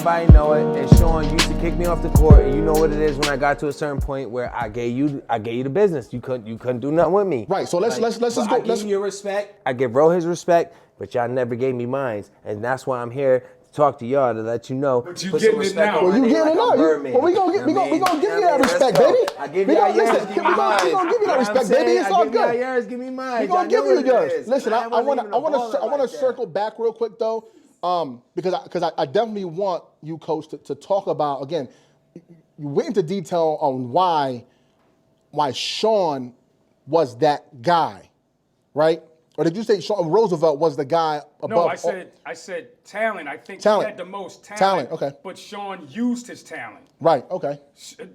everybody know it. And Sean used to kick me off the court, and you know what it is when I got to a certain point where I gave you the business. You couldn't do nothing with me. Right. So let's just go. I give you your respect. I give Ro his respect, but y'all never gave me mine, and that's why I'm here to talk to y'all to let you know. But you getting it now. Well, you getting it now. Well, we gonna give you that respect, baby. I give y'all yours. Give me mine. We gonna give you that respect, baby. It's all good. Give y'all yours. Give me mine. We gonna give you yours. Listen, I want to circle back real quick though. Because I definitely want you, Coach, to talk about, again, you went into detail on why Sean was that guy, right? Or did you say Sean Roosevelt was the guy above? No, I said talent. I think he had the most talent. Okay. But Sean used his talent. Right, okay.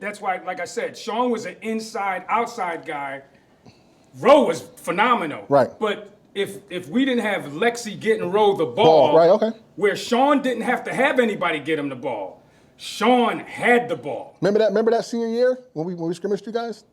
That's why, like I said, Sean was an inside-outside guy. Ro was phenomenal. Right. But if we didn't have Lexi getting Ro the ball, right, okay. Where Sean didn't have to have anybody get him the ball, Sean had the ball. Remember that senior year when we scrimmaged you guys?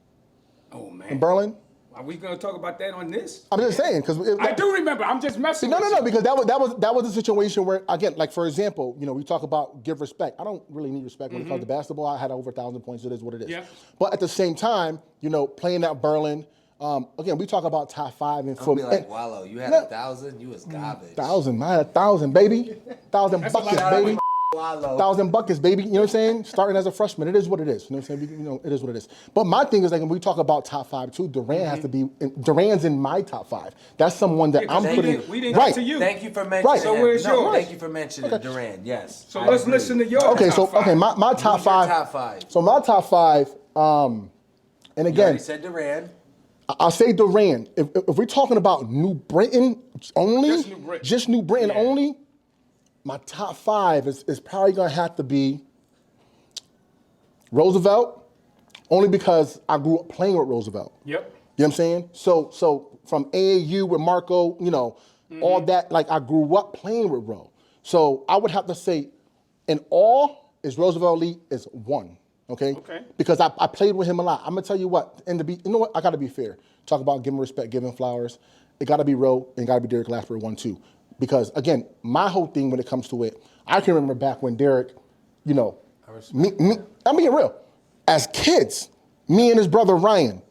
Oh man. In Berlin? Are we gonna talk about that on this? I'm just saying because I do remember. I'm just messing. No, because that was a situation where, again, like for example, we talk about give respect. I don't really need respect when it comes to basketball. I had over 1,000 points. It is what it is. Yeah. But at the same time, playing at Berlin. Again, we talk about top 5 in football. I'll be like, Wallow, you had 1,000, you was garbage. 1,000, I had 1,000, baby. 1,000 buckets, baby. Wallow. 1,000 buckets, baby. You know what I'm saying? Starting as a freshman, it is what it is. You know what I'm saying? It is what it is. But my thing is, like, when we talk about top 5 too, Durant has to be. Duran's in my top 5. That's someone that I'm putting. We didn't get to you. Thank you for mentioning. Right. So where's yours? Thank you for mentioning Durant. Yes. So let's listen to your top 5. My top 5. Top 5. So my top 5. And You again, already said Durant. I'll say Durant. If we're talking about New Britain only, just New Britain, only, my top 5 is probably gonna have to be Roosevelt, only because I grew up playing with Roosevelt. Yep. You know what I'm saying? So from AAU with Marco, all that, like I grew up playing with Ro. So I would have to say, in all, is Roosevelt Elite is 1. Okay? Because I played with him a lot. I'm gonna tell you what, you know what? I gotta be fair. Talk about giving respect, giving flowers. It gotta be Ro and gotta be Derek Glasper 1, 2. Because again, my whole thing when it comes to it, I can remember back when Derek, I'm being real. As kids, me and his brother Ryan,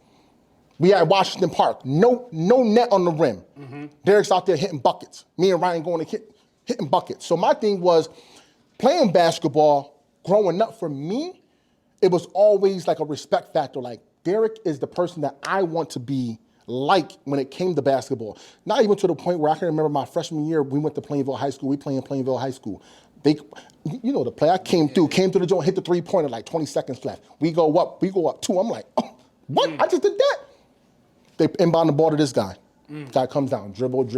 we at Washington Park, no net on the rim. Derek's out there hitting buckets. Me and Ryan going to hitting buckets. So my thing was playing basketball, growing up for me, it was always like a respect factor. Like, Derek is the person that I want to be like when it came to basketball. Not even to the point where I can remember my freshman year, we went to Plainville High School. We played in Plainville High School. The play I came through the joint, hit the 3-pointer, like 20 seconds left. We go up 2. I'm like, oh, what? I just did that. They inbound the ball to this guy. Guy comes down, dribble.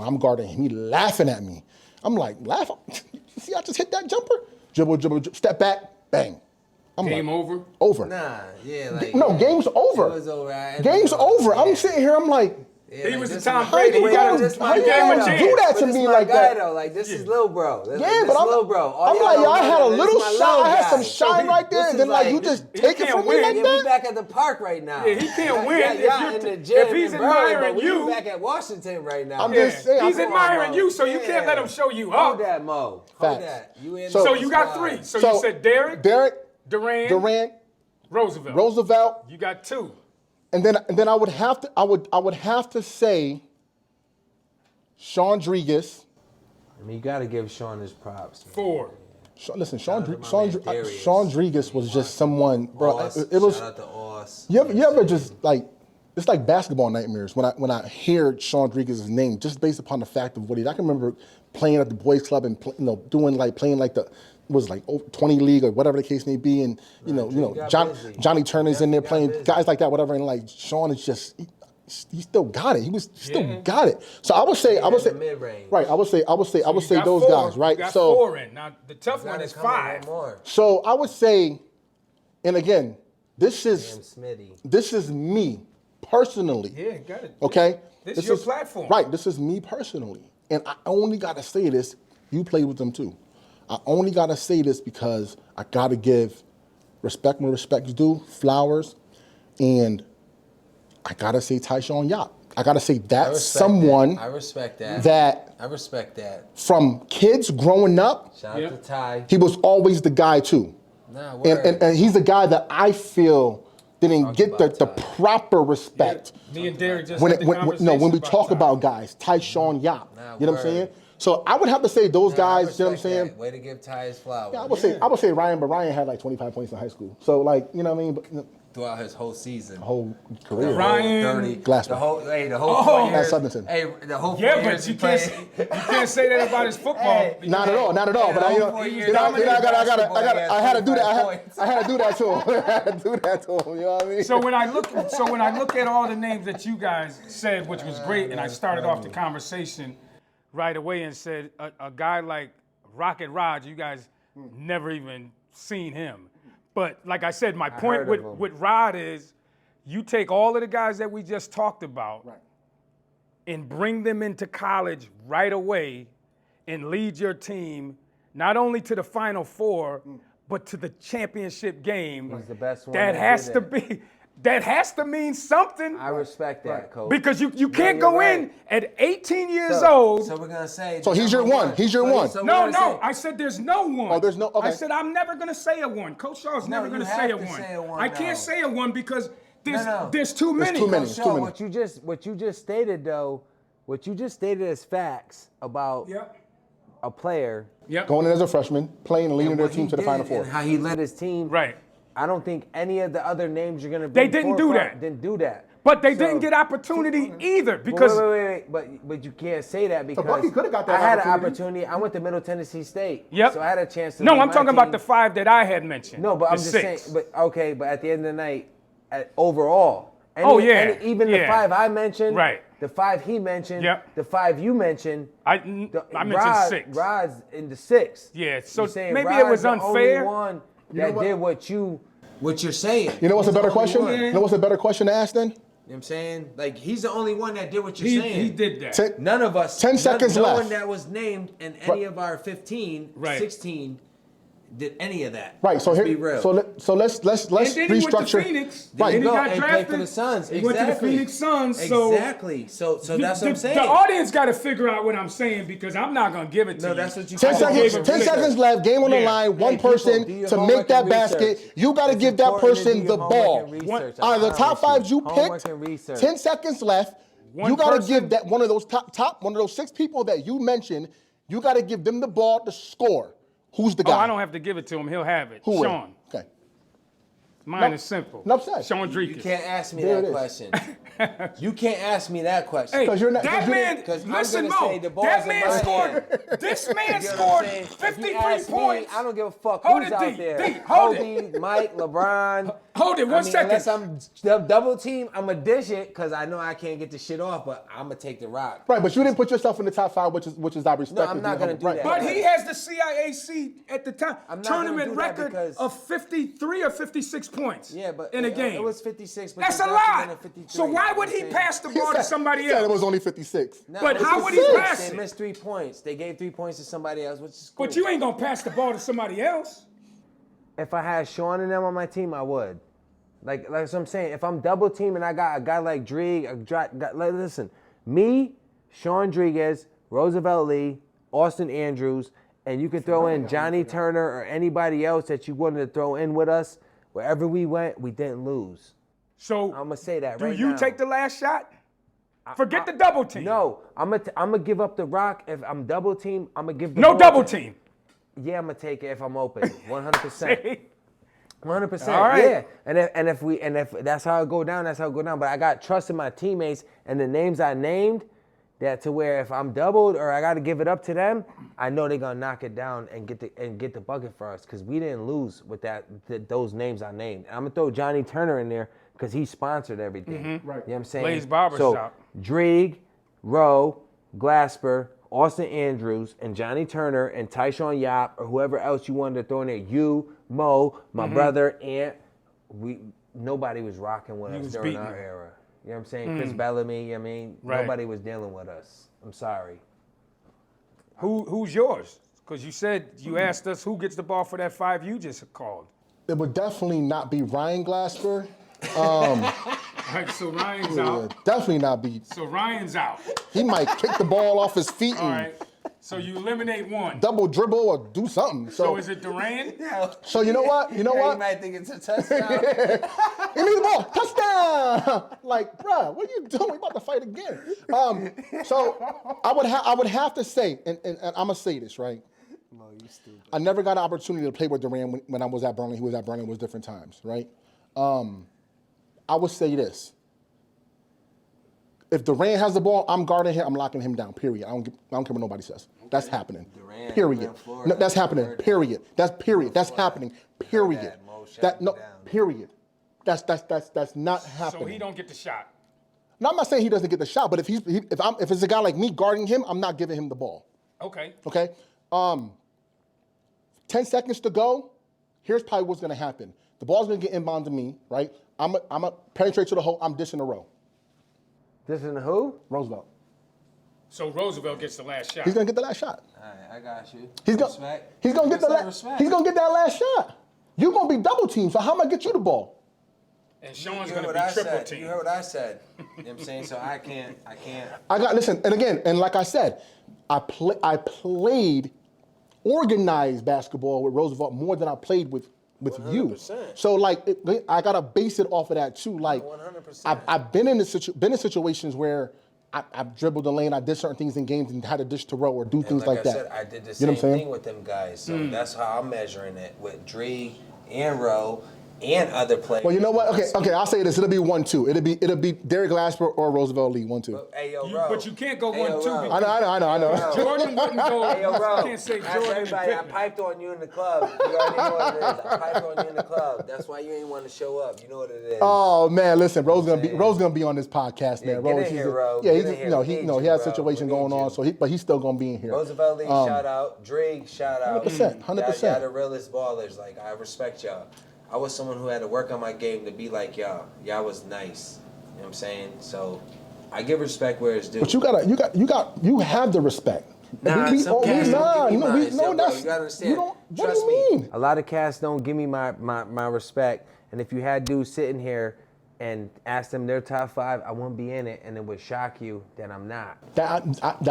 I'm guarding him. He laughing at me. I'm like, laugh? See, I just hit that jumper? Dribble, step back, bang. Game over? Over. Nah, yeah, like. No, game's over. It was over. Game's over. I'm sitting here, I'm like. He was the Tom Brady. How you do that to me like that? Though. Like, this is Lil Bro. But I'm Lil Bro. I'm like, I had a little shine. I had some shine right there, and then like you just take it from me like that. We back at the park right now. Yeah, he can't win. Y'all in the gym. If he's admiring you, we back at Washington right now. I'm just saying. He's admiring you, so you can't let him show you up. Hold that, Mo. Hold that. So you got 3. So you said Derek, Durant, Roosevelt. You got 2. And then I would have to say Sean Rodriguez. I mean, you got to give Sean his props. Man. 4. Listen, Sean Rodriguez was just someone, bro. It was. Shout out to Oz. You ever just like, it's like basketball nightmares when I hear Sean Rodriguez's name, just based upon the fact of what I can remember playing at the boys club and playing like the. Was like 20 league or whatever the case may be, and Johnny Turner's in there playing guys like that, whatever, and like Sean is just he still got it. He still got it. So I would say mid-range. Right. I would say those 4. guys, right? You got so 4 in. Now the tough one is 5. So I would say, and again, this is me personally. Yeah, got it. Okay. This is your platform. Right. This is me personally, and I only gotta say this. You played with them too. I only gotta say this because I gotta give respect when respect's due, flowers, and I gotta say Tyshawn Yacht. I gotta say that's someone I respect that. That I respect that. From kids growing up, Shout out to Ty. he was always the guy too. Nah, word. And he's the guy that I feel didn't get the proper respect. Me and Derek just When had the conversation when we about talk Ty. about guys, Tyshawn Yap, Nah, you know what I'm word. saying? So I would have to say those guys, you know what I'm saying? That. Way to give Ty his flowers. Yeah, I would say Ryan, but Ryan had like 25 points in high school. So like, you know what I mean? But, Throughout his whole season. whole career. Ryan, Glasper. The whole 4 years. At Southington. Hey, the whole 4 Yeah, years but you he played. can't say that about his football. Not at all. But I had to do that. I had to do that to him. I had to do that to him. You know what I mean? So when I look at all the names that you guys said, which was great, and I started off the conversation right away and said a guy like Rocket Rod, you guys never even seen him. But like I said, my point with Rod is you take all of the guys that we just talked about and bring them into college right away and lead your team not only to the Final Four, but to the championship game. He's the best one. That has to mean something. I respect that, coach. Because you can't go in at 18 years old. So we're gonna say. So he's your one. He's your one. No. I said there's no one. Oh, there's no. Okay. I said I'm never gonna say a one. Coach Shaw's never gonna say a one. I can't say a one because there's too many. Too many. So what you just stated though, what you just stated as facts about a player going in as a freshman, playing and leading their team to the Final Four. And how he led his team. Right. I don't think any of the other names you're gonna. They didn't do that. Didn't do that. But they didn't get opportunity either because. Wait. But you can't say that because Bucky could have got that I had an opportunity. opportunity. I went to Middle Tennessee State. Yep. So I had a chance to. No, lead I'm my talking about team. the 5 that I had mentioned. No, but I'm the just 6. saying. But at the end of the night, overall. Even the 5 I mentioned. Right. The 5 he mentioned. Yep. The 5 you mentioned. I mentioned 6. Rod's in the 6. Yeah. So maybe Rod's it was the unfair. Only one that did what you're saying. You know what's a better question? One. You know what's a better question to ask then? You know what I'm saying? Like, he's the only one that did what you're saying. He did that. None of us. 10 seconds no left. one that was named in any of our 15, 16 did any of that. Right. So Let's here. be real. So let's And then he went to restructure. Phoenix. Right. Then he got and drafted. played for the Suns. He went to the Phoenix Suns. So exactly. So that's what I'm saying. The audience got to figure out what I'm saying because I'm not gonna give it to you. No, that's what you. 10 seconds. 10 seconds left. Game on the Yeah. line. One people, person do your to homework make that and basket. research. You got to It's give that important to person do the your ball. homework and research. Out of the top 5 you Homework picked, and research. 10 seconds left. One You got to person- give that one of those one of those 6 people that you mentioned. You got to give them the ball to score. Who's the guy? Oh, I don't have to give it to him. He'll have it. Who will? Sean. Okay. Mine is simple. Enough said. Sean You Dreekes. can't ask me There it that is. question. You can't ask me that question. Hey, 'Cause you're not- that 'cause you're- man, 'cause I'm listen, gonna Mo, say the ball's that in man my scored, hand. this man You know what I'm scored saying? If you 53 ask me, points. I don't give a fuck Hold who's it, out D, there. D, hold Kobe, Mike, LeBron. Hold it, one second. Unless I'm double team, I'm going to dish it because I know I can't get the shit off, but I'm going to take the rock. Right, but you didn't put yourself in the top 5, which is I respect. I'm not gonna do that. But he has the CIAC at the time I'm not gonna tournament do that record because- of 53 or 56 points Yeah, but in a game. It was 56. But That's the a Dutch lot. won at 53. So why would he You know what I'm saying? pass the ball to somebody He said it else? was only 56. No, But it was how would he 56. pass They it? missed 3 points. They gave 3 points to somebody else, which is cool. But you ain't gonna pass the ball to somebody else. If I had Sean and them on my team, I would. Like what I'm saying, if I'm double team and I got a guy like Drieg, listen, me, Sean Rodriguez, Roosevelt Lee, Austin Andrews, and you can throw in Johnny Turner or anybody else that you wanted to throw in with us. Wherever we went, we didn't lose. So I'm gonna say that do right now. you take the last shot? Forget the double team. No, I'm gonna give up the rock if I'm double team. I'm gonna give the No ball double to- team. Yeah, I'm gonna take it if I'm open, 100%. See? 100%. All right. Yeah. And if that's how it go down, that's how it go down. But I got trust in my teammates and the names I named that to where if I'm doubled or I got to give it up to them, I know they're gonna knock it down and get the bucket for us because we didn't lose with those names I named. And I'm gonna throw Johnny Turner in there because he sponsored everything. Mm-hmm. Right. You know what I'm saying? Blaze Barber so, Shop. Drieg, Rowe, Glasper, Austin Andrews, and Johnny Turner, and Tyshawn Yap, or whoever else you wanted to throw in there. You, Mo, my brother, Ant. Nobody was rocking with us was during beating our you. era. You know what I'm saying? Chris Bellamy, Right. nobody was dealing with us. I'm sorry. Who's yours? Because you said you asked us who gets the ball for that 5 you just called. It would definitely not be Ryan Glasper. All right, so Ryan's Yeah, out. definitely not beat. So Ryan's out. He might kick the ball off his feet All and right. So you eliminate one. double dribble or do something. So is it Durant? So you know what? You know You what? might think it's a touchdown. He needs the ball. Touchdown! Like, bruh, what are you doing? We about to fight again. So I would have to say, and I'm gonna say this, right? Mo, you stupid. I never got an opportunity to play with Durant when I was at Burnley. He was at Burnley. It was different times, right? I would say this. If Durant has the ball, I'm guarding him. I'm locking him down, period. I don't care what nobody says. That's happening. Durant, Period. No, that's happening, period. That's period. That's happening, period. Period. That's not happening. So he don't get the shot. Now, I'm not saying he doesn't get the shot, but if it's a guy like me guarding him, I'm not giving him the ball. Okay. Okay? 10 seconds to go. Here's probably what's going to happen. The ball's going to get inbound to me, right? I'm going to penetrate to the hole. I'm dishing a row. This is who? Roosevelt. So Roosevelt gets the last shot. He's going to get the last shot. All right, I got you. He's going to get that last shot. You're going to be double teamed, so how am I get you the ball? And Sean's You going heard to what I be triple said. team. You heard what I said. You know what I'm saying? So I can't. Listen, and again, and like I said, I played organized basketball with Roosevelt more than I played with 100%. you. So like, I gotta base it off of that too. Like, 100%. I've been in situations where I've dribbled the lane, I did certain things in games and had to dish to row or do things like I that. said, I did the You know same what I'm saying? thing with them guys. So that's how I'm measuring it with Dree and Rowe and other players. Well, you know what? Okay, I'll say this. It'll be 1-2. It'll be Derek Glasper or Roosevelt Lee 1-2. Hey, yo, Rowe. But you can't go Hey, yo, 1-2 Rowe. because I know. Jordan wouldn't go. Hey, yo, Rowe. You can't say Ask Jordan and everybody, I Pippen. piped on you in the club. You already know what it is. I piped on you in the club. That's why you ain't want to show up. You know what it is. Oh man, listen, Ro's gonna be on this podcast, man. Yeah, get Rose, in here, Ro. Yeah, Get in here. We need he you, has a bro. situation We need going on, you. but he's still gonna be in here. Roosevelt Lee, shout out. Drake, shout out. 100%, 100%. Y'all the realest ballers. Like, I respect y'all. I was someone who had to work on my game to be like y'all. Y'all was nice. You know what I'm saying? So I give respect where it's due. But you have the respect. Nah, some cats don't give me mine. No, Yo, bro, that's you gotta understand. What Trust do you me. mean? A lot of cats don't give me my respect. And if you had dudes sitting here and ask them their top 5, I wouldn't be in it, and it would shock you that I'm not. That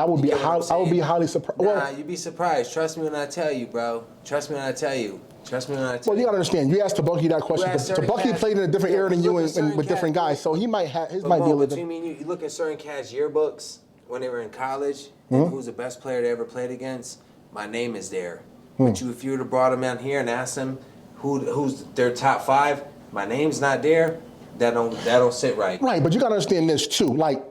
would be You get what I'm I would be saying? highly surprised. Nah, you'd be surprised. Trust me when I tell you, bro. Trust me when I tell you. Trust me when I tell Well, you gotta understand. You asked Tabucky that question. asked certain Tabucky cats- played in a different era than you look at and certain with different cats, guys, so he might have his But might be a Mo, little between bit. me and you look at certain cats' yearbooks when they were in college, and who's the best player they ever played against, my name is there. But if you would have brought them out here and asked them who's their top 5, my name's not there, that don't sit right. Right, but you gotta understand this too. Like,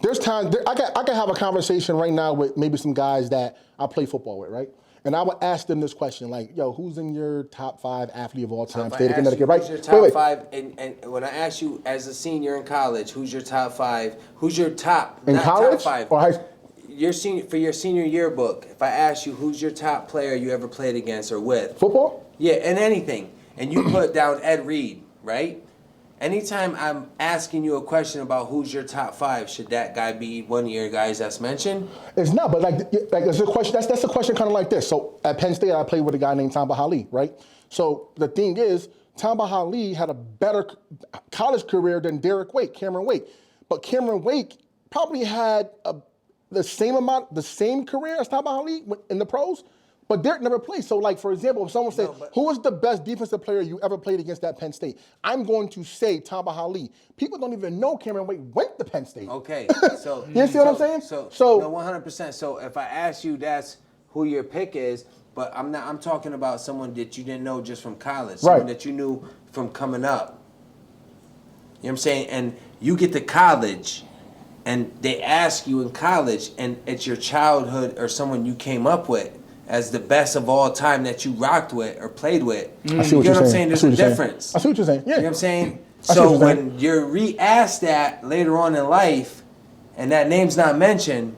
there's times I can have a conversation right now with maybe some guys that I play football with, right? And I would ask them this question, like, yo, who's in your top 5 athlete of all time, If I state of ask you Connecticut, right? who's your top Wait. 5, and when I ask you as a senior in college, who's your top 5? Who's your top? In not college top 5. or high school? Your senior for your senior yearbook. If I ask you who's your top player you ever played against or with? Football? Yeah, and anything, and you put down Ed Reed, right? Anytime I'm asking you a question about who's your top 5, should that guy be one of your guys that's mentioned? It's not, but like it's a question. That's a question kind of like this. So at Penn State, I played with a guy named Tamba Hali, right? So the thing is, Tamba Hali had a better college career than Cameron Wake, but Cameron Wake probably had the same career as Tamba Hali in the pros. But Derek never played. So, like, for example, if someone said, who is the best defensive player you ever played against at Penn State? I'm going to say Tamba Hali. People don't even know Cameron Wake went to Penn State. Okay, so You see what I'm saying? So So- no, 100%. So if I ask you, that's who your pick is. But I'm talking about someone that you didn't know just from college, someone that you knew from coming up. You know what I'm saying? And you get to college, and they ask you in college, and it's your childhood or someone you came up with as the best of all time that you rocked with or played with. I see what You you're know what I'm saying. saying? There's a difference. I see what you're saying. Yeah. You know what I'm saying? I see So what you're saying. when you're re-asked that later on in life, and that name's not mentioned,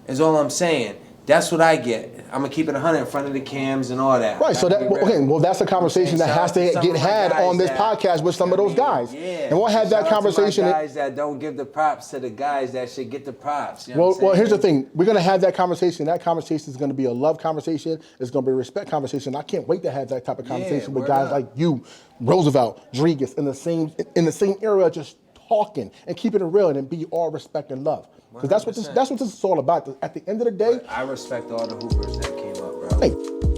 is all I'm saying. That's what I get. I'm gonna keep it 100 in front of the cams and all that. Right, so Gotta that be real. okay. Well, that's a conversation that Shout has out to some get of my had guys on this that- podcast with some of those guys, Yeah, and we'll have that shout out to my conversation. guys that don't give the props to the guys that should get the props. You know what I'm Well, here's the saying? thing. We're gonna have that conversation. That conversation is gonna be a love conversation. It's gonna be a respect conversation. I can't wait to have that type of conversation with word guys up. like you, Roosevelt, Rodriguez, in the same area, just talking and keeping it real and be all respect and love. Because that's what this is all about. At the end of the day, I respect all the hoopers that came up, bro. hey,